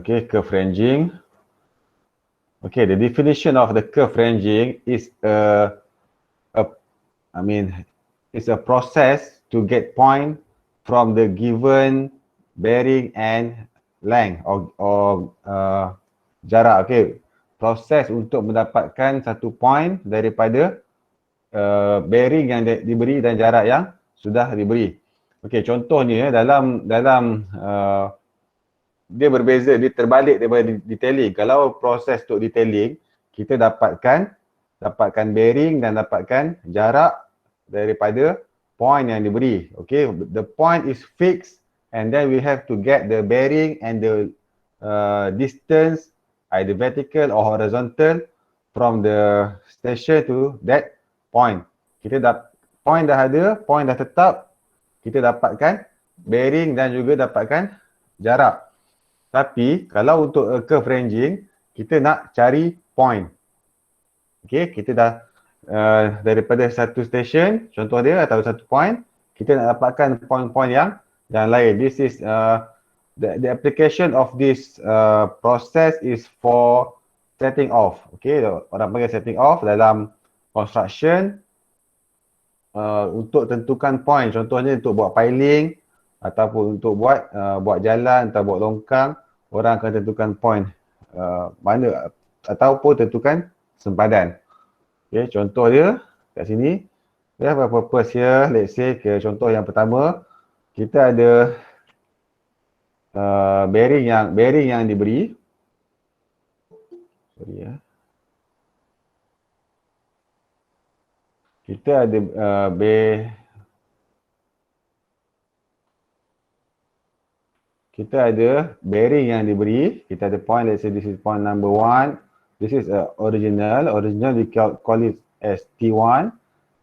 Okay, curve ranging. Okay, the definition of the curve ranging is it's a process to get point from the given bearing and length or jarak. Okay, proses untuk mendapatkan satu point daripada bearing yang diberi dan jarak yang sudah diberi. Okay, contohnya dalam dia berbeza, dia terbalik daripada detailing. Kalau proses untuk detailing, kita dapatkan bearing dan dapatkan jarak daripada point yang diberi. Okay, the point is fixed and then we have to get the bearing and the distance, either vertical or horizontal, from the station to that point. Kita point dah ada, point dah tetap, kita dapatkan bearing dan juga dapatkan jarak. Tapi kalau untuk curve ranging, kita nak cari point. Okay, kita dah daripada satu station, contoh dia atau satu point, kita nak dapatkan point-point yang lain. This is the application of this process is for setting off. Okay, orang panggil setting off dalam construction untuk tentukan point. Contohnya untuk buat piling ataupun untuk buat jalan atau buat longkang, orang akan tentukan point mana ataupun tentukan sempadan. Okay, contoh dia kat sini. We have a purpose here. Let's say contoh yang pertama, kita ada bearing yang diberi. Sorry ya. Kita ada bearing yang diberi. Kita ada point, let's say this is point number 1. This is original we call it as T1.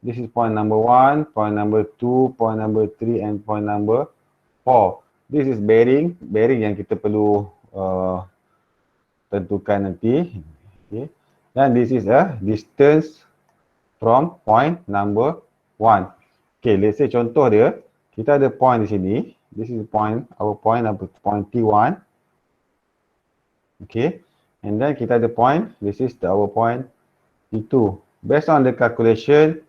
This is point number 1, point number 2, point number 3 and point number 4. This is bearing yang kita perlu tentukan nanti. Okay. Dan this is a distance from point number 1. Okay, let's say contoh dia, kita ada point di sini. This is our point T1. Okay, and then kita ada point, this is our point T2. Based on the calculation,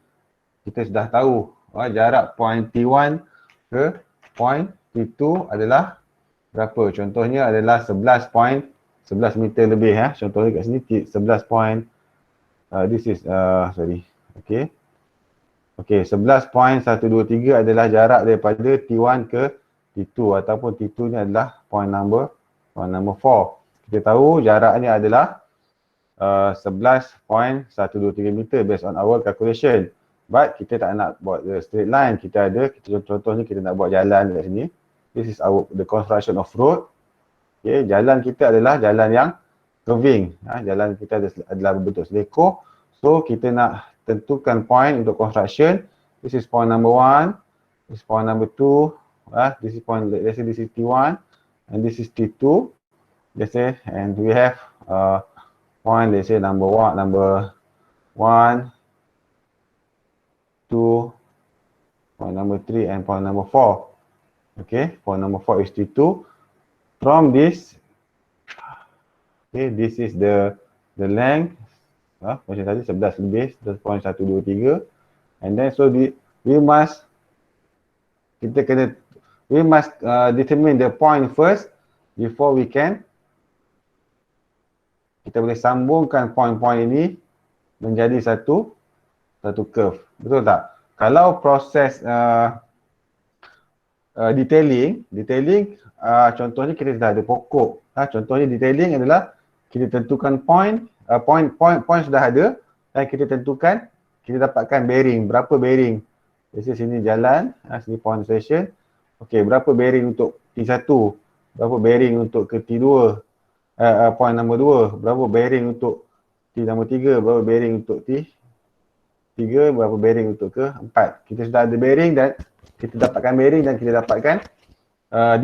kita sudah tahu jarak point T1 ke point T2 adalah berapa. Contohnya adalah 11 meter lebih ya. Contohnya kat sini 11 point, this is okay. Okay, 11.123 adalah jarak daripada T1 ke T2 ataupun T2 ni adalah point number 4. Kita tahu jaraknya adalah 11.123 meter based on our calculation. But kita tak nak buat the straight line. Contohnya kita nak buat jalan kat sini. This is the construction of road. Okay, jalan kita adalah jalan yang curving. Jalan kita adalah berbentuk selekor. So kita nak tentukan point untuk construction. This is point number 1. This is point number 2. This is point, let's say this is T1 and this is T2. Let's say, and we have point, let's say number 1, 2, point number 3 and point number 4. Okay, point number 4 is T2. From this, okay, this is the length. Macam tadi 11 lebih, 11.123. And then so we must determine the point first before kita boleh sambungkan point-point ini menjadi satu curve. Betul tak? Kalau proses detailing, contohnya kita dah ada pokok. Contohnya detailing adalah kita tentukan point sudah ada dan kita tentukan, kita dapatkan bearing, berapa bearing. Biasa sini jalan, sini point station. Okey, berapa bearing untuk T1, berapa bearing untuk ke T2, point number 2, berapa bearing untuk T number 3, berapa bearing untuk T3, berapa bearing untuk ke 4. Kita sudah ada bearing dan kita dapatkan bearing dan kita dapatkan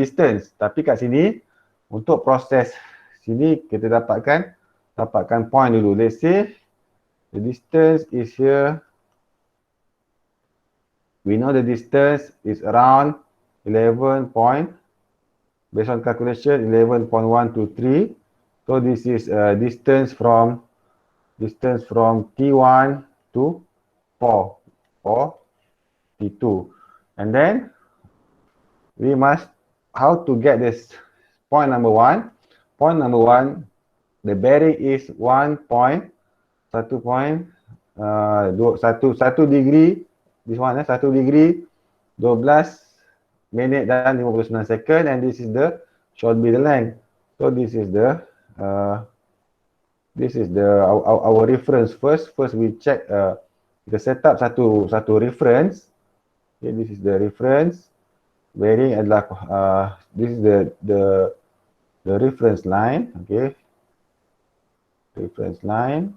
distance. Tapi kat sini, untuk proses sini kita dapatkan point dulu. Let's say the distance is here. We know the distance is around 11.5 Based on calculation 11.123. So this is distance from T1 to 4 or T2. And then we must how to get this point number 1. Point number 1, the bearing is 1.1 degree. This one 1 degree 12 minit dan 59 second, and this is the short be the length. So this is our reference. First we check kita set up satu reference. Okay, this is the reference. Bearing adalah this is the reference line. Okay, reference line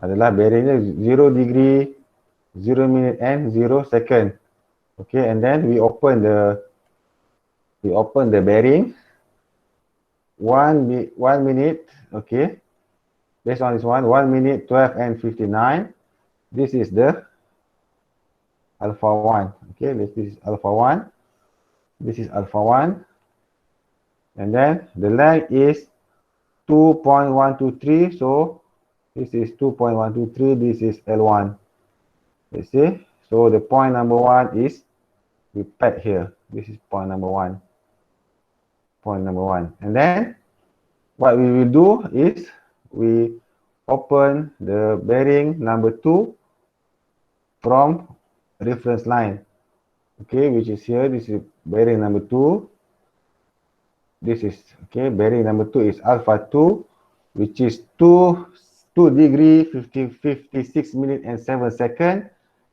adalah bearingnya 0 degree, 0 minute and 0 second. Okay, and then we open the bearing 1 minute. Okay, based on this 1 minute 12 and 59. This is the alpha 1. Okay, this is alpha 1. This is alpha 1. And then the length is 2.123. So this is 2.123. This is L1. You see? So the point number 1 is we peg here. This is point number 1. Point number 1. And then what we will do is we open the bearing number 2 from reference line. Okay, which is here. This is bearing number 2. This is okay. Bearing number 2 is alpha 2, which is 2 degree 56 minutes and 7 seconds.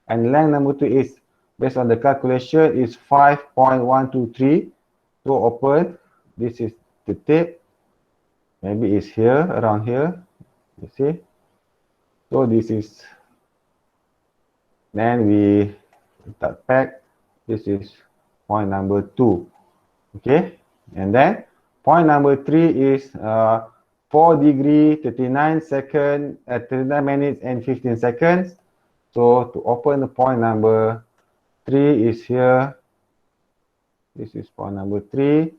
And length number 2 is based on the calculation is 5.123. So open. This is the tape. Maybe it's here, around here. You see. So this is. Then we start pack. This is point number 2. Okay. And then point number 3 is 4 degree 39 minutes and 15 seconds. So to open the point number 3 is here. This is point number 3.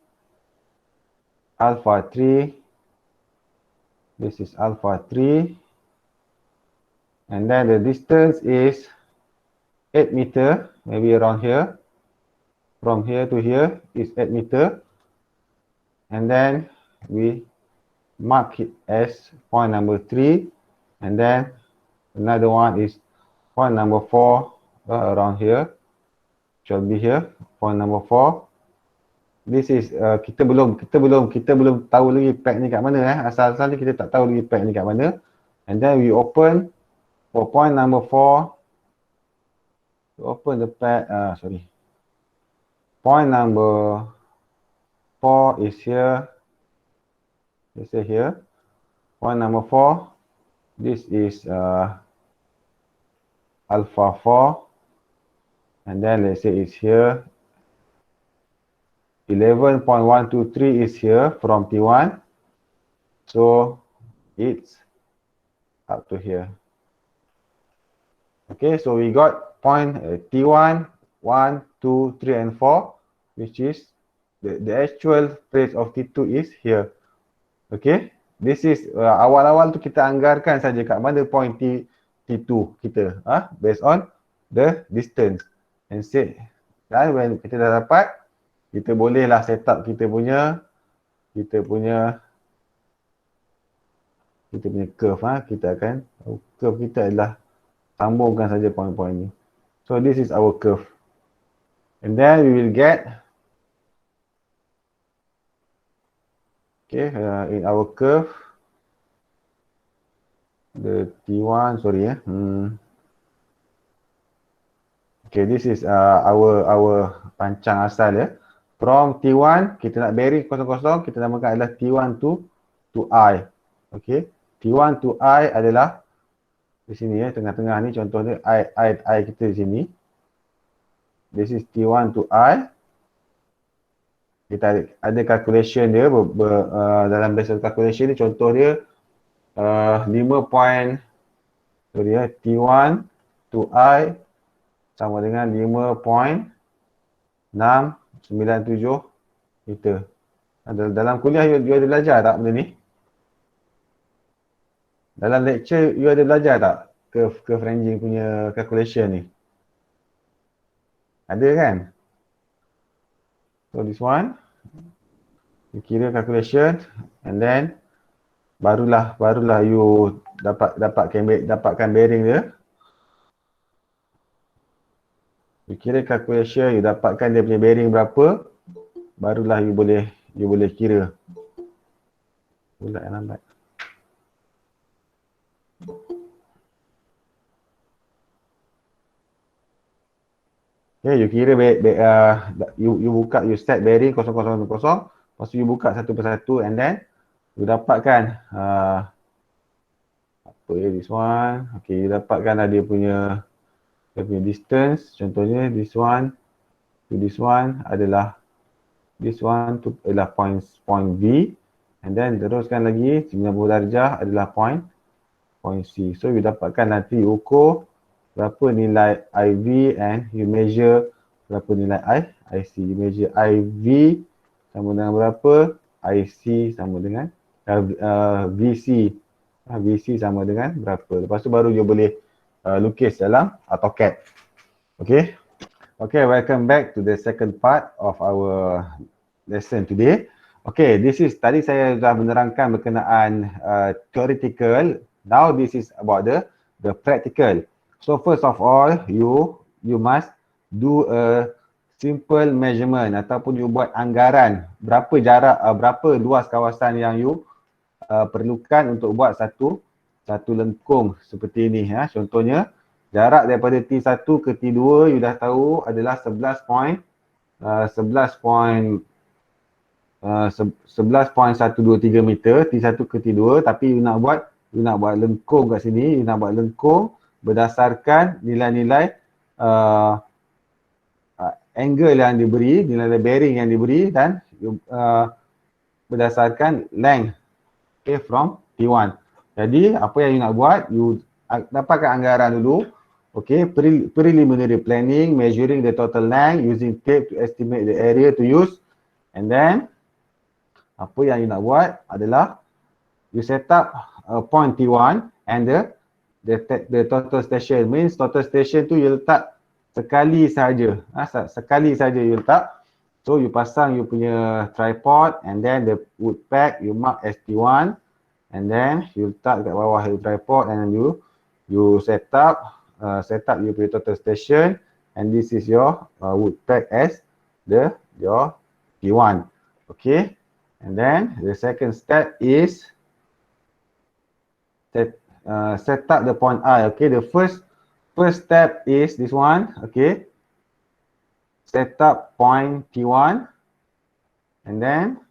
Alpha 3. This is alpha 3. And then the distance is 8 meter, maybe around here. From here to here is 8 meter. And then we mark it as point number 3. And then another one is point number 4 around here. Shall be here. Point number 4. This is kita belum tahu lagi peg ni kat mana asal-asalnya kita tak tahu lagi peg ni kat mana. And then we open for point number 4. To open the peg, point number 4 is here. Let's say here. Point number 4. This is alpha 4. And then let's say it's here. 11.123 is here from T1. So it's up to here. Okay, so we got point T1, 1, 2, 3, and 4, which is the actual place of T2 is here. Okay, this is awal-awal tu kita anggarkan saja kat mana point T2 kita, based on the distance. And say, dan when kita dah dapat, kita bolehlah set up kita punya curve. Kita akan curve kita adalah sambungkan saja point-point ni. So this is our curve. And then we will get in our curve the T1, okay, this is our pancang asal ya. From T1 kita nak bearing 00, kita namakan adalah T1 to I. Okay, T1 to I adalah di sini ya, tengah-tengah ni contohnya I kita di sini. This is T1 to I. Kita ada calculation dia dalam basic calculation ni, contoh dia T1 to I sama dengan 5.697 Kita. Dalam kuliah you ada belajar tak benda ni? Dalam lecture you ada belajar tak curve ranging punya calculation ni? Ada kan? So this one, you kira calculation and then barulah you dapatkan bearing dia. You kira calculation, you dapatkan dia punya bearing berapa, barulah you boleh kira. Bulat yang lambat. Okay, you kira you buka, you set bearing 0, 0, 0, 0, lepas tu you buka satu persatu and then you dapatkan apa ya, this one. Okay, you dapatkan dia punya distance. Contohnya this one to this one adalah this one to adalah point V, and then teruskan lagi 90 darjah adalah point C. So you dapatkan nanti you ukur berapa nilai IV and you measure berapa nilai IC. You measure IV sama dengan berapa, IC sama dengan VC. VC sama dengan berapa. Lepas tu baru you boleh lukis dalam AutoCAD. Okay. Okay, welcome back to the second part of our lesson today. Okay, tadi saya sudah menerangkan berkenaan theoretical. Now this is about the practical. So first of all, you must do a simple measurement ataupun you buat anggaran berapa jarak, berapa luas kawasan yang you perlukan untuk buat satu lengkung seperti ini. Contohnya jarak daripada T1 ke T2 you dah tahu adalah 11.123 meter T1 ke T2, tapi you nak buat lengkung kat sini, you nak buat lengkung berdasarkan nilai-nilai angle yang diberi, nilai bearing yang diberi dan berdasarkan length, okay, from T1. Jadi apa yang you nak buat, you dapatkan anggaran dulu. Okay, preliminary planning, measuring the total length using tape to estimate the area to use, and then apa yang you nak buat adalah you set up point T1 and the total station. Means total station tu you letak sekali saja. Sekali saja you letak. So you pasang you punya tripod and then the wood pack you mark as T1 and then you letak kat bawah your tripod and then you set up you punya total station, and this is your wood pack as your T1. Okay, and then the second step is set up the point I. Okay, the first step is this one. Okay, set up point T1, and then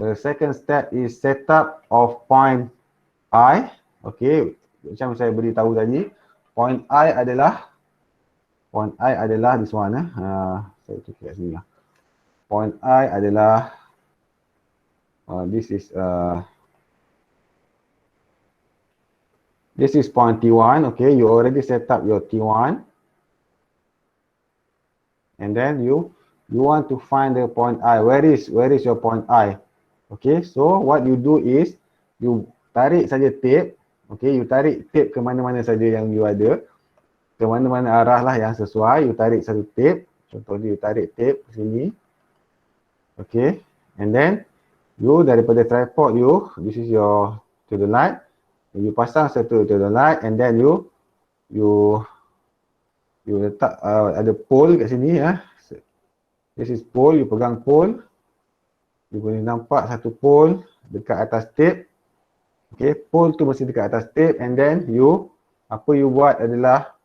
the second step is set up of point I. Okay, macam saya beritahu tadi, point I adalah this one. Saya tulis kat sini lah. Point I adalah this is point T1. Okay, you already set up your T1, and then you want to find the point I. Where is your point I? Okay, so what you do is you tarik saja tape. Okay, you tarik tape ke mana-mana saja yang you ada, ke mana-mana arah lah yang sesuai. You tarik satu tape. Contohnya you tarik tape ke sini. Okay, and then you daripada tripod this is your theodolite. You pasang satu theodolite and then you letak ada pole kat sini ya. This is pole, you pegang pole. You boleh nampak satu pole dekat atas tape. Okay, pole tu mesti dekat atas tape, and then apa you buat adalah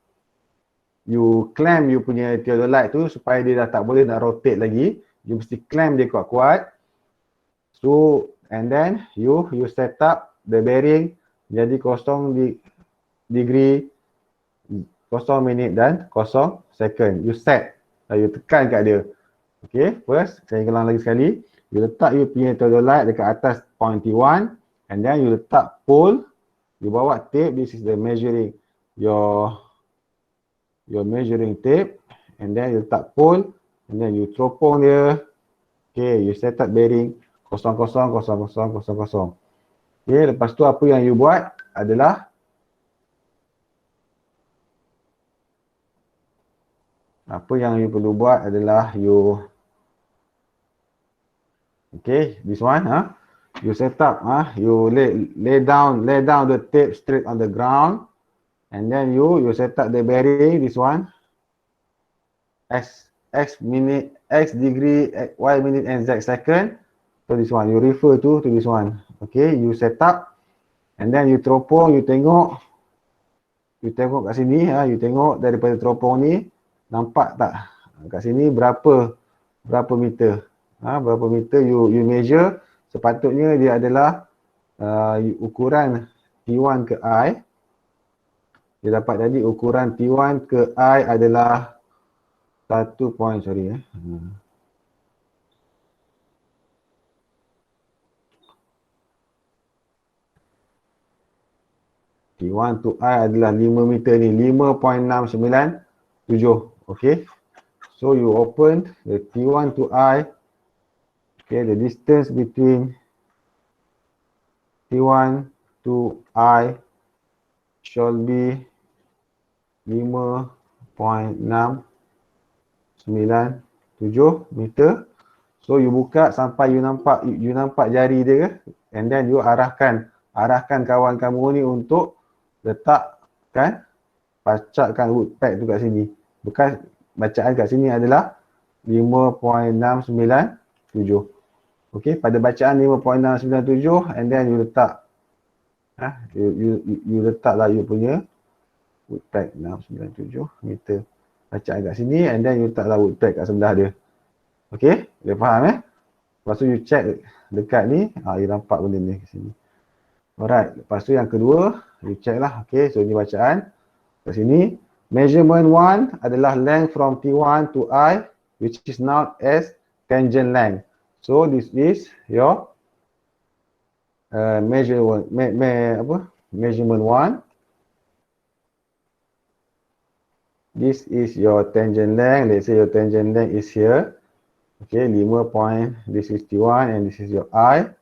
you clamp you punya theodolite tu supaya dia dah tak boleh nak rotate lagi. You mesti clamp dia kuat-kuat. So and then you set up the bearing jadi 0 degree, 0 minit dan 0 second. You set, you tekan kat dia. Okay, first saya ulang lagi sekali. You letak you punya theodolite dekat atas point T1, and then you letak pole. You bawa tape. This is the measuring, your measuring tape, and then you letak pole, and then you teropong dia. Okay, you set up bearing 00, 00, 00. Okay, lepas tu apa yang you buat adalah you okay, this one, you set up, you lay down the tape straight on the ground, and then you set up the bearing, this one, x minute, x degree, y minute, and z second. So this one, you refer to this one. Okay, you set up, and then you teropong, you tengok kat sini, you tengok daripada teropong ni, nampak tak kat sini berapa meter? Berapa meter you measure, sepatutnya dia adalah ukuran T1 ke I. Dia dapat tadi ukuran T1 ke I adalah 1 point, sorry T1 to I adalah 5 meter ni, 5.697. Okay, so you open the T1 to I. Okay, the distance between T1 to I shall be 5.697 meter. So you buka sampai you nampak jari dia, and then you arahkan kawan kamu ni untuk letakkan, pacakkan wood peg tu kat sini. Bukan bacaan kat sini adalah 5.697. Okey, pada bacaan 5.697, and then you letak you letaklah you punya wood peg 697 meter. Bacaan kat sini, and then you letaklah wood peg kat sebelah dia. Okey, dia faham Lepas tu you check dekat ni, you nampak benda ni kat sini. Alright, lepas tu yang kedua, you check lah. Okey, so ni bacaan kat sini. Measurement 1 adalah length from T1 to I, which is known as tangent length. So this is your measurement 1. This is your tangent length. Let's say your tangent length is here. Okay, 5 point, this is T1 and this is your I.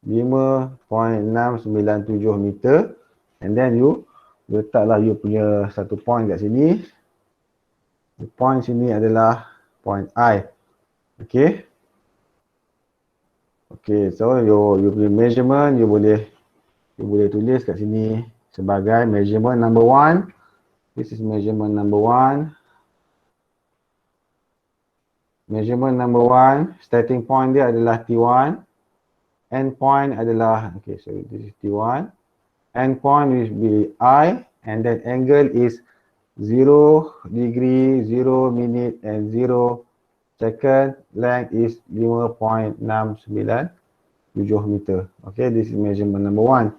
5.697 meter, and then you letaklah you punya satu point kat sini. The point sini adalah point I. Okay. Okay, so you punya measurement you boleh tulis kat sini sebagai measurement number 1. This is measurement number 1. Measurement number 1, starting point dia adalah T1. End point adalah, okay, so this is T1. End point will be I, and then angle is 0 degree, 0 minute, and 0 second. Length is 5.697 meter. Okay, this is measurement number 1.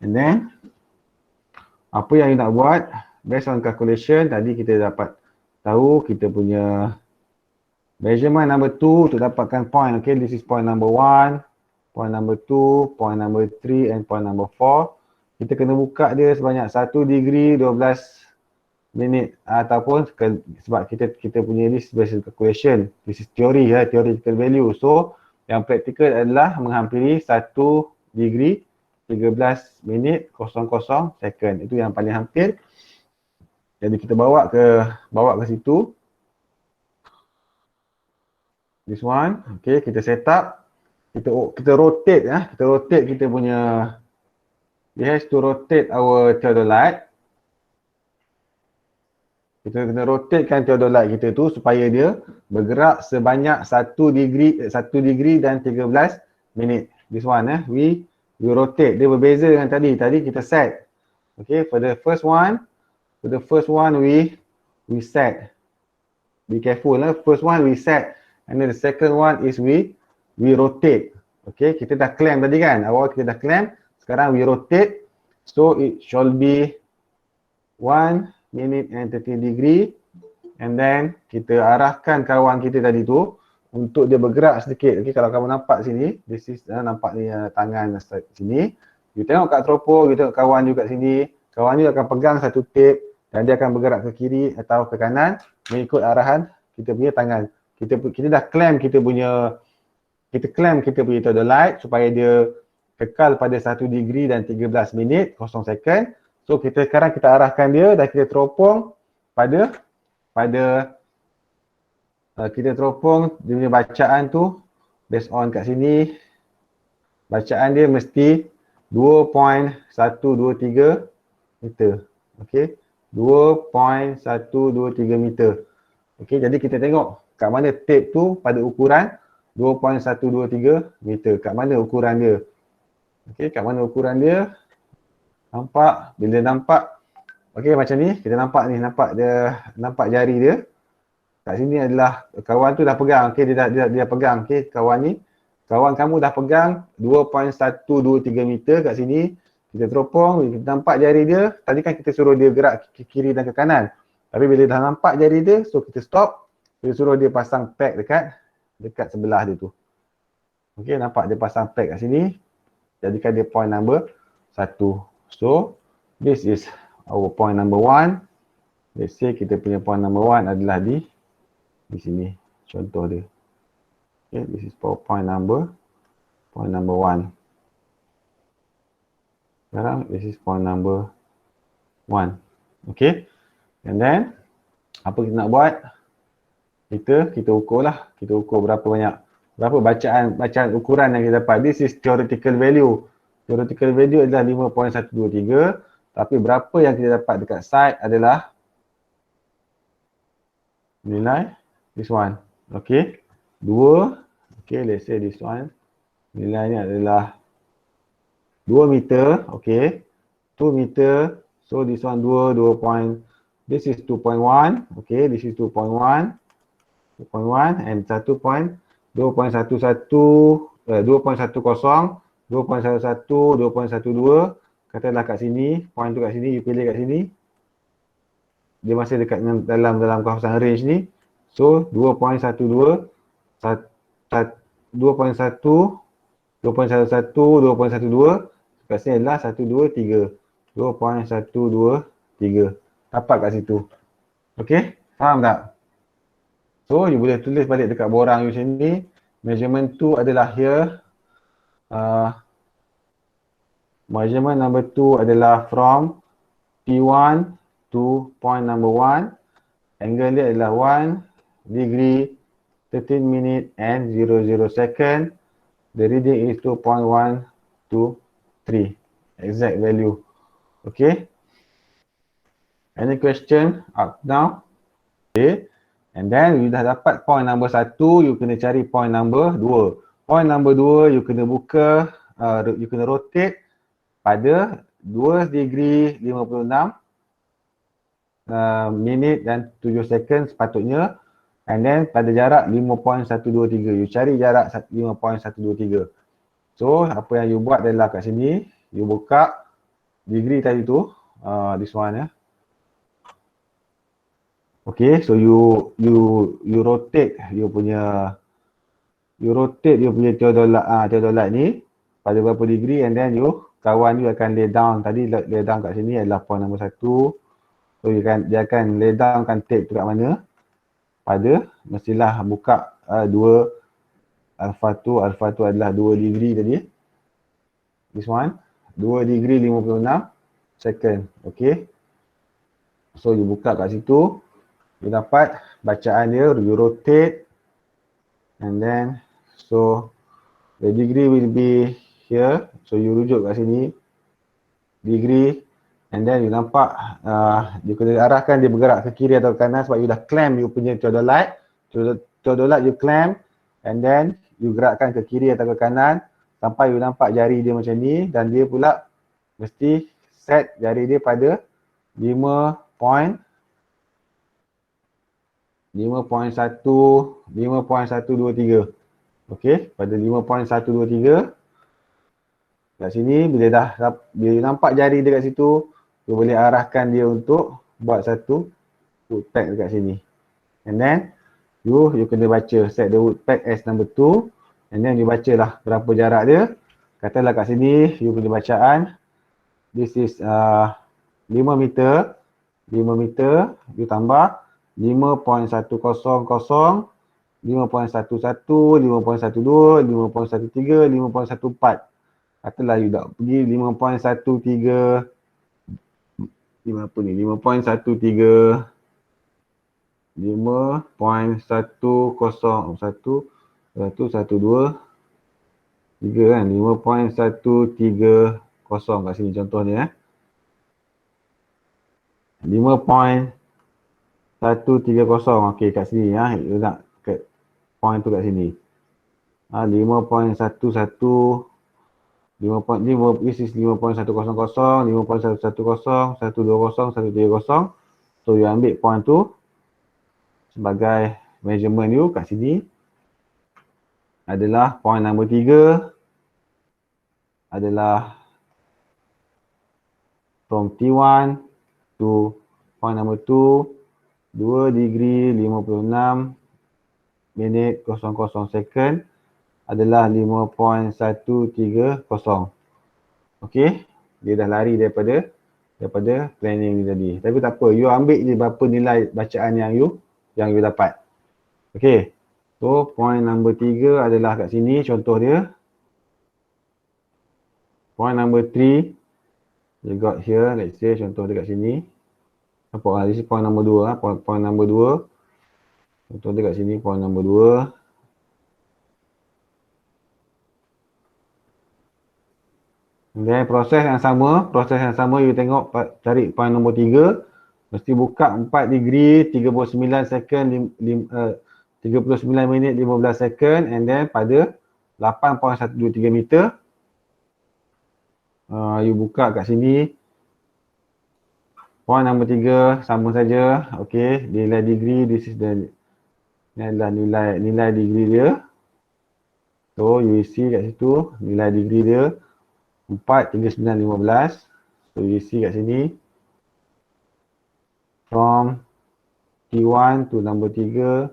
And then, apa yang you nak buat, based on calculation, tadi kita dapat tahu kita punya measurement number 2 untuk dapatkan point. Okay, this is point number 1, point number 2, point number 3, and point number 4. Kita kena buka dia sebanyak 1 degree 12 minit, ataupun sebab kita punya ni special calculation. This is theory, theoretical value. So yang practical adalah menghampiri 1 degree 13 minit 00 second. Itu yang paling hampir. Jadi kita bawa ke situ. This one, okay, kita set up. Kita rotate, kita punya, we have to rotate our theodolite. Kita kena rotatekan theodolite kita tu supaya dia bergerak sebanyak 1 degree dan 13 minit. This one, we rotate. Dia berbeza dengan tadi. Tadi kita set. Okay, for the first one we set. Be careful, first one we set, and then the second one is we rotate. Okay, kita dah clamp tadi kan, awal kita dah clamp, sekarang we rotate, so it shall be 1 minute and 30 degree, and then kita arahkan kawan kita tadi tu untuk dia bergerak sedikit. Okay, kalau kamu nampak sini, this is nampak ni tangan sini, you tengok kat teropong, you tengok kawan you kat sini, kawan you akan pegang satu tape dan dia akan bergerak ke kiri atau ke kanan mengikut arahan kita punya tangan. Kita dah clamp kita punya theodolite supaya dia kekal pada 1 degree dan 13 minit 0 second. So sekarang kita arahkan dia dan kita teropong pada kita teropong dia punya bacaan tu based on kat sini. Bacaan dia mesti 2.123 meter. Okey. 2.123 meter. Okey, jadi kita tengok kat mana tape tu pada ukuran 2.123 meter. Kat mana ukuran dia? Okey, kat mana ukuran dia? Nampak? Bila nampak, okey macam ni, kita nampak ni, nampak jari dia. Kat sini adalah kawan tu dah pegang, okey dia pegang, okey kawan ni. Kawan kamu dah pegang 2.123 meter kat sini. Kita teropong, kita nampak jari dia. Tadi kan kita suruh dia gerak ke kiri dan ke kanan. Tapi bila dah nampak jari dia, so kita stop. Kita suruh dia pasang peg dekat sebelah dia tu. Okey, nampak dia pasang peg kat sini. Jadikan dia point number 1. So, this is our point number 1. Let's say kita punya point number 1 adalah di sini. Contoh dia. Okay, this is point number 1. Sekarang, this is point number 1. Okay. And then, apa kita nak buat? Kita ukur lah. Kita ukur berapa bacaan ukuran yang kita dapat. This is theoretical value. Theoretical value adalah 5.123. Tapi berapa yang kita dapat dekat site adalah nilai this one. Okay. 2. Okay, let's say this one. Nilainya adalah 2 meter. Okay. 2 meter. So this one 2. This is 2.1. Okay, this is 2.1. 2.1 and 2.10, 2.10, 2.12. Katalah kat sini, point tu kat sini, you pilih kat sini. Dia masih dekat dalam kawasan range ni. So 2.12, 2.1, 2.12. Kat sini adalah 123. 2.123. Dapat kat situ. Okey, faham tak? So, you boleh tulis balik dekat borang you macam ni. Measurement 2 adalah here. Measurement number 2 adalah from P1 to point number 1. Angle dia adalah 1 degree, 13 minute and 00 second. The reading is 2.123. Exact value. Okay. Any question up now? Okay. And then you dah dapat point number 1, you kena cari point number 2. Point number 2, you kena buka, you kena rotate pada 2 degree 56 minit dan 7 second sepatutnya. And then pada jarak 5.123. You cari jarak 5.123. So apa yang you buat adalah kat sini, you buka degree tadi tu, this one ya. Okay, so you rotate you punya theodolite ni pada berapa degree, and then kawan you akan lay down. Tadi lay down kat sini adalah point nombor 1. So dia akan lay down kan tape tu kat mana? Pada mestilah buka 2 alpha tu adalah 2 degree tadi. This one 2 degree 56 second. Okay. So you buka kat situ. You dapat bacaan dia, you rotate, and then so the degree will be here. So you rujuk kat sini degree, and then you nampak you kena arahkan dia bergerak ke kiri atau ke kanan sebab you dah clamp you punya theodolite. Theodolite you clamp, and then you gerakkan ke kiri atau ke kanan sampai you nampak jari dia macam ni, dan dia pula mesti set jari dia pada 5.123. Okey, pada 5.123. Kat sini bila nampak jari dia kat situ, you boleh arahkan dia untuk buat satu wood peg dekat sini. And then you kena baca, set the wood peg as number 2, and then you bacalah berapa jarak dia. Katalah kat sini you punya bacaan this is 5 meter, you tambah 5.100, 5.11, 5.12, 5.13, 5.14. Katalah you nak pergi 5.13, 5.13, 5.101, 3 kan, 5.130 kat sini contohnya 5.130, okey kat sini you nak kat point tu kat sini. 5.11, 5.5, this is 5.100, 5.110, 120, 130. So you ambil point tu sebagai measurement you kat sini adalah point number 3 adalah from T1 to point number 2, 2 degree 56 minit 00 second adalah 5.130. Okey, dia dah lari daripada planning ni tadi. Tapi tak apa, you ambil je berapa nilai bacaan yang you dapat. Okey. So point number 3 adalah kat sini contoh dia. Point number 3 you got here, let's say contoh dia kat sini. Nampak this is point number 2 point number 2. Contoh dia kat sini point number 2. Dan proses yang sama you tengok cari point nombor 3, mesti buka 4 degree 39 second 39 minit 15 second and then pada 8.123 meter you buka kat sini point nombor 3 sama saja. Okey, nilai degree, this is the nilai degree dia. So you see kat situ nilai degree dia 4, 39, 15. So you see kat sini from T1 to number 3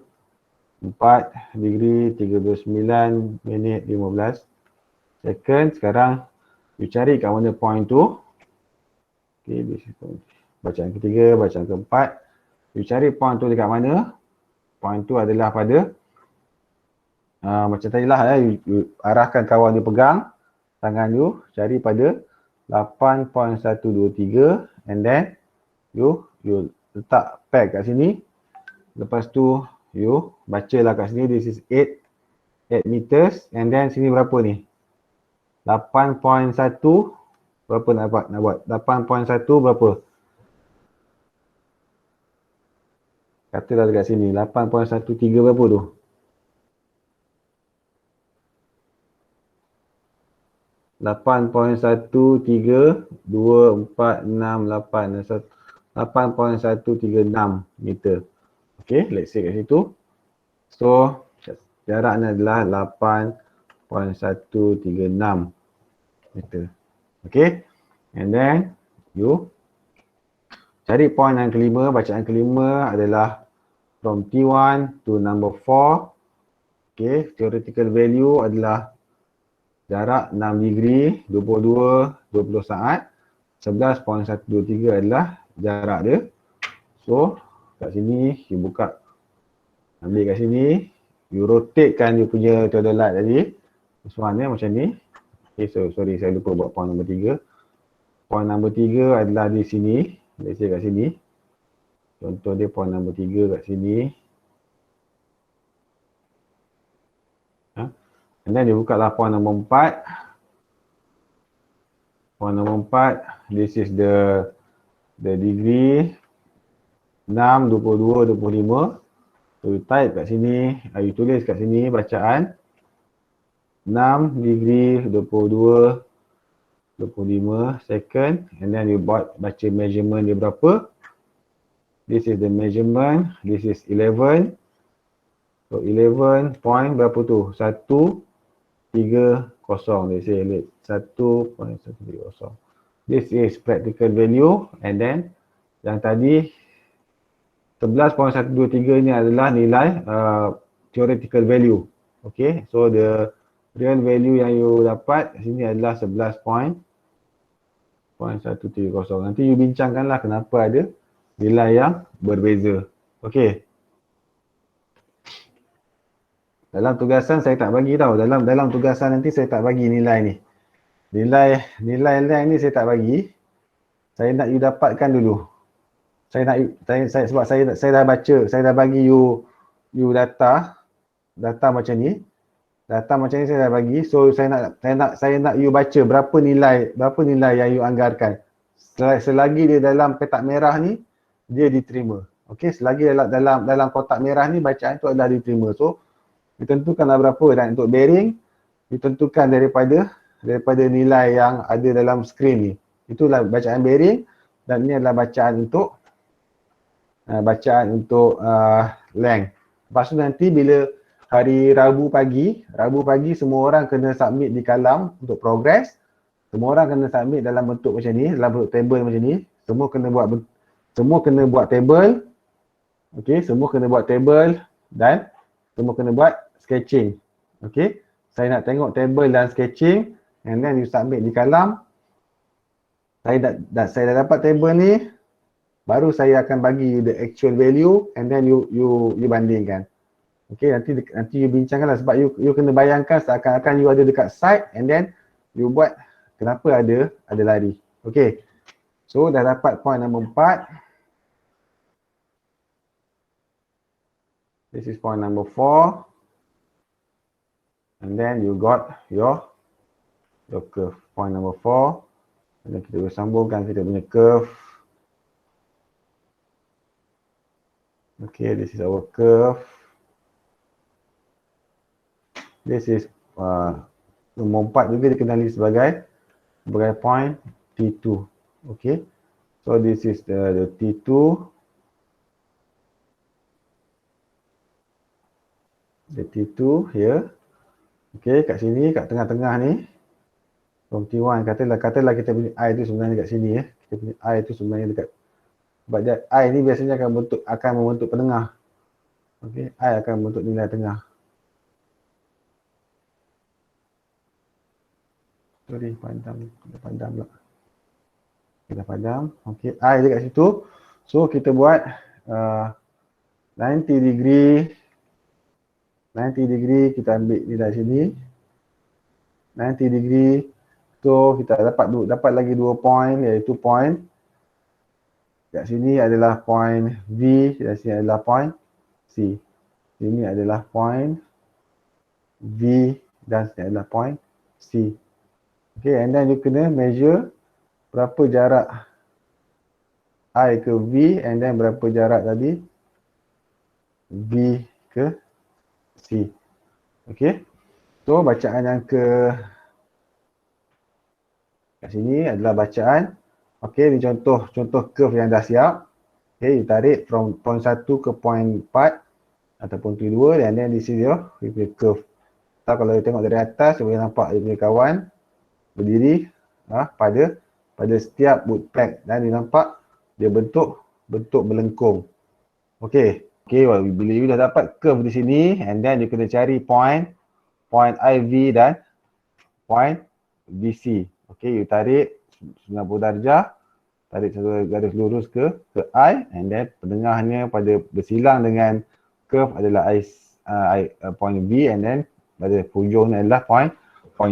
4 degree 39 minit 15 second. Sekarang you cari kat mana point tu. Okay, bacaan ketiga, bacaan keempat. You cari point tu dekat mana. Point tu adalah pada macam tadi lah you arahkan kawan you pegang tangan you, cari pada 8.123 and then you letak peg kat sini. Lepas tu you bacalah kat sini, this is 8 meters and then sini berapa ni? 8.1 berapa nak buat? 8.1 berapa? Katalah dekat sini 8.13 berapa tu? 8.132, 4, 6, 8, 8.136 meter. Okay, let's say kat situ. So, jaraknya adalah 8.136 meter. Okay, and then you cari point yang kelima. Bacaan kelima adalah from T1 to number 4. Okay, theoretical value adalah jarak 6 degree 22 saat. 11.123 adalah jarak dia. So kat sini you buka, ambil kat sini, you rotatekan you punya theodolite tadi. This one macam ni. Okay, so sorry saya lupa buat point nombor 3. Point nombor 3 adalah di sini. Let's say kat sini. Contoh dia point nombor 3 kat sini. And then dia buka lah point nombor 4. Point nombor 4, this is the degree 6, 22, 25. So you type kat sini, you tulis kat sini bacaan 6 degree 22, 25 second. And then you baca measurement dia berapa. This is the measurement, this is 11. So 11 point berapa tu? 130. Let's say 1.130. This is practical value and then yang tadi 11.123 ni adalah nilai theoretical value. Okay, so the real value yang you dapat sini adalah 11.130. Nanti you bincangkanlah kenapa ada nilai yang berbeza. Okey. Dalam tugasan saya tak bagi tau. Dalam tugasan nanti saya tak bagi nilai ni. Nilai ni saya tak bagi. Saya nak you dapatkan dulu. Sebab saya dah baca, saya dah bagi you data macam ni. Data macam ni saya dah bagi. So saya nak you baca berapa nilai yang you anggarkan. Selagi dia dalam petak merah ni, dia diterima. Okey, selagi dalam kotak merah ni bacaan tu adalah diterima. So ditentukanlah berapa, dan untuk bearing ditentukan daripada nilai yang ada dalam skrin ni. Itulah bacaan bearing, dan ini adalah bacaan untuk length. Lepas tu nanti bila hari Rabu pagi semua orang kena submit di kalam untuk progress. Semua orang kena submit dalam bentuk macam ni, dalam bentuk table macam ni. Semua kena buat table. Okey, semua kena buat table dan semua kena buat sketching. Okey, saya nak tengok table dan sketching, and then you submit di kalam. Saya dah dapat table ni, baru saya akan bagi you the actual value, and then you bandingkan. Okey, nanti you bincangkanlah, sebab you kena bayangkan seakan-akan you ada dekat site, and then you buat kenapa ada lari. Okey. So dah dapat point nombor 4. This is point number 4. And then you got your curve. Point number 4. And then kita bersambungkan kita punya curve. Okay, this is our curve. This is nombor 4 juga dikenali sebagai point T2. Okay. So this is the T2. The T2 here. Okay, kat sini, kat tengah-tengah ni. From T1, katalah kita punya I tu sebenarnya kat sini ya. Kita punya I tu sebenarnya dekat. Sebab I ni biasanya akan membentuk penengah. Okay, I akan membentuk nilai tengah. Sorry, padam pula. Kita padam. Okay, I dekat situ. So kita buat 90 degree kita ambil nilai sini. 90 degree. So kita dapat lagi 2 point, iaitu point kat sini adalah point V, dan sini adalah point C. Ini adalah point V dan sini adalah point C. Okay, and then you kena measure berapa jarak I ke V, and then berapa jarak tadi V ke C. Okay. So bacaan yang kat sini adalah bacaan. Okay, ini contoh curve yang dah siap. Okay, you tarik from point 1 ke point 4 ataupun T2, and then this is your curve. So, kalau you tengok dari atas, you boleh nampak dia punya kawan berdiri pada setiap bootpack, dan you nampak dia bentuk melengkung. Okay. Okay, bila you dah dapat curve di sini, and then you kena cari point IV dan point VC. Okay, you tarik 90 darjah, tarik satu garis lurus ke I, and then penengahnya pada bersilang dengan curve adalah point V, and then pada hujungnya adalah point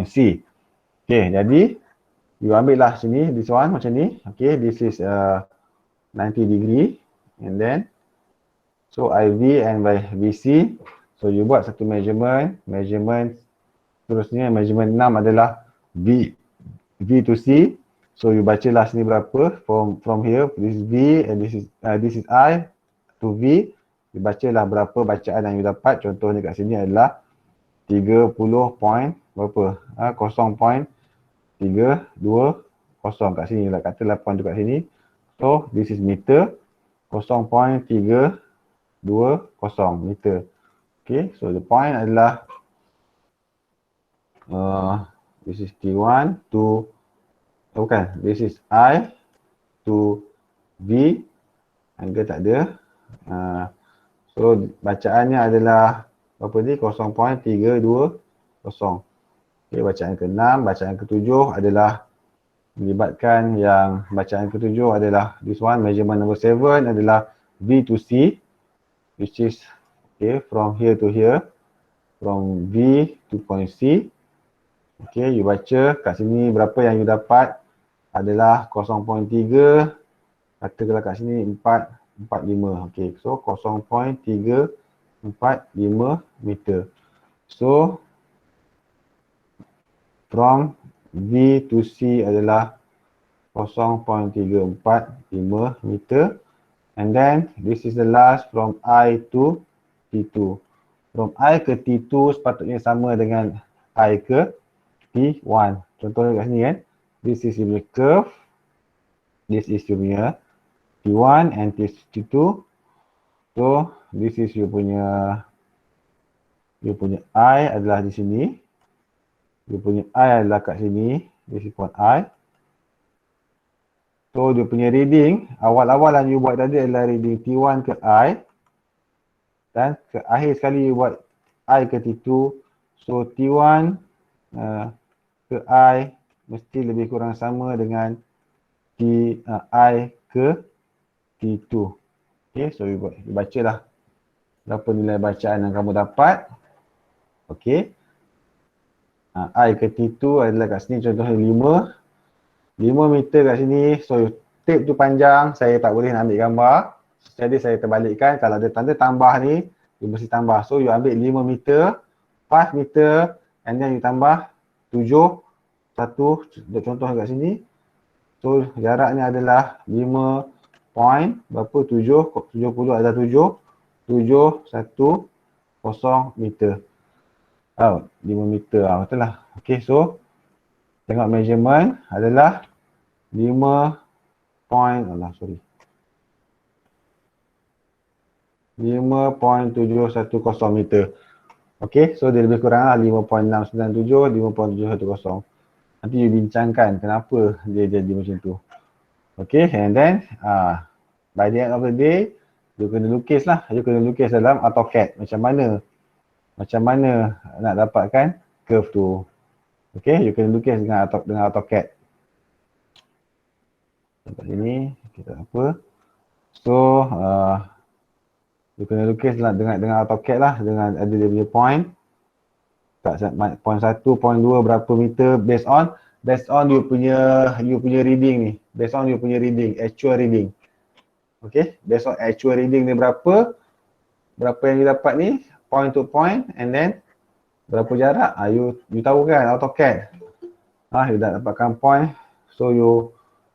C. Okay, jadi you ambil lah sini, this one macam ni. Okay, this is 90 degree, and then so IV and by VC. So you buat satu measurement terusnya measurement 6 adalah V to C. So you bacalah sini berapa from here, this is V and this is I to V. You bacalah berapa bacaan yang you dapat. Contohnya kat sini adalah 30 point berapa? 0.320 kat sini lah, katalah point tu kat sini. So this is meter, 0.320 meter. Okay, so the point adalah this is T1 to this is I to V, angka tak ada. So bacaannya adalah berapa ni? 0.320. Okay, bacaan ke-6, bacaan ke-7 adalah melibatkan yang bacaan ke-7 adalah this one, measurement number 7 adalah V to C. which is okay from here to here, from V to point C. Okay, you baca kat sini berapa yang you dapat adalah 0.3, katakanlah kat sini 445. Okay, so 0.345 meter. So from V to C adalah 0.345 meter. And then this is the last from I to T2. From I ke T2 sepatutnya sama dengan I ke T1. Contohnya kat sini kan. This is your curve. This is your punya T1 and this is T2. So this is your punya I adalah di sini. Your punya I adalah kat sini. This is point I. So dia punya reading, awal-awal yang you buat tadi adalah reading T1 ke I. Dan ke akhir sekali you buat I ke T2. So T1 ke I mesti lebih kurang sama dengan I ke T2. Okay, so you baca lah berapa nilai bacaan yang kamu dapat. Okay. I ke T2 adalah kat sini contohnya 5 meter kat sini. So tape tu panjang, saya tak boleh nak ambil gambar. Jadi saya terbalikkan, kalau ada tanda tambah ni, you mesti tambah. So you ambil 5 meter, 5 meter and then you tambah 7, 1, contoh kat sini. So jaraknya adalah 5 point, berapa? 70 adalah 710 meter. 5 meter, betul lah. Okay, so tengok measurement adalah 5.710 meter. Okay, so dia lebih kurang lah 5.697, 5.710. Nanti you bincangkan kenapa dia jadi macam tu. Okay, and then by the end of the day, you kena lukis lah. You kena lukis dalam AutoCAD. Macam mana nak dapatkan curve tu. Okay, you kena lukis dengan AutoCAD. Kat sini, kita apa. So, you kena lukis dengan AutoCAD lah. Dengan ada dia punya point. Point 1, point 2 berapa meter based on you punya reading ni. Based on you punya reading, actual reading. Okay, based on actual reading ni berapa yang you dapat ni, point to point, and then berapa jarak, you tahu kan AutoCAD. You dah dapatkan point, so you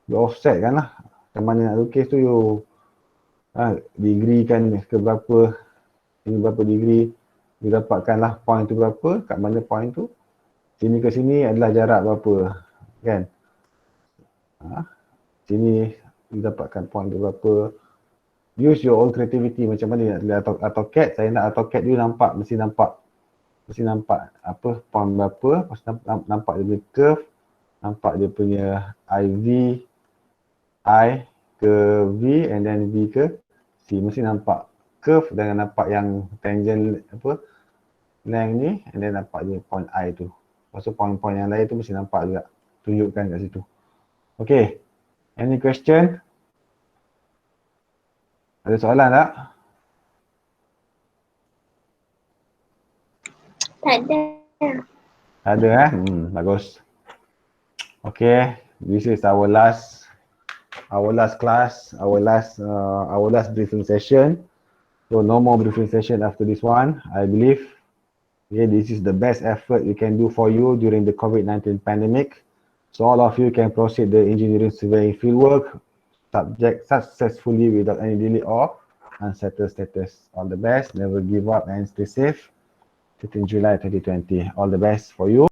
offset kan lah. Macam mana nak lukis tu you degree kan ke berapa, ini berapa degree, you dapatkan lah point tu berapa, kat mana point tu. Sini ke sini adalah jarak berapa kan. Sini you dapatkan point tu berapa. Use your own creativity macam mana nak AutoCAD. Saya nak AutoCAD you mesti nampak apa point berapa, nampak dia punya curve, nampak dia punya I ke V and then V ke C. Mesti nampak curve dan nampak yang tangent apa length ni, and then nampak dia point I tu. Lepas tu point-point yang lain tu mesti nampak juga, tunjukkan kat situ. Okay, any question? Ada soalan tak? Tak ada. Ada bagus. Okay, this is our last class, our last briefing session. So no more briefing session after this one, I believe. Okay, this is the best effort we can do for you during the COVID-19 pandemic. So all of you can proceed the engineering surveying fieldwork subject successfully without any delay or unsettled status. All the best, never give up and stay safe. 15 July 2020. All the best for you.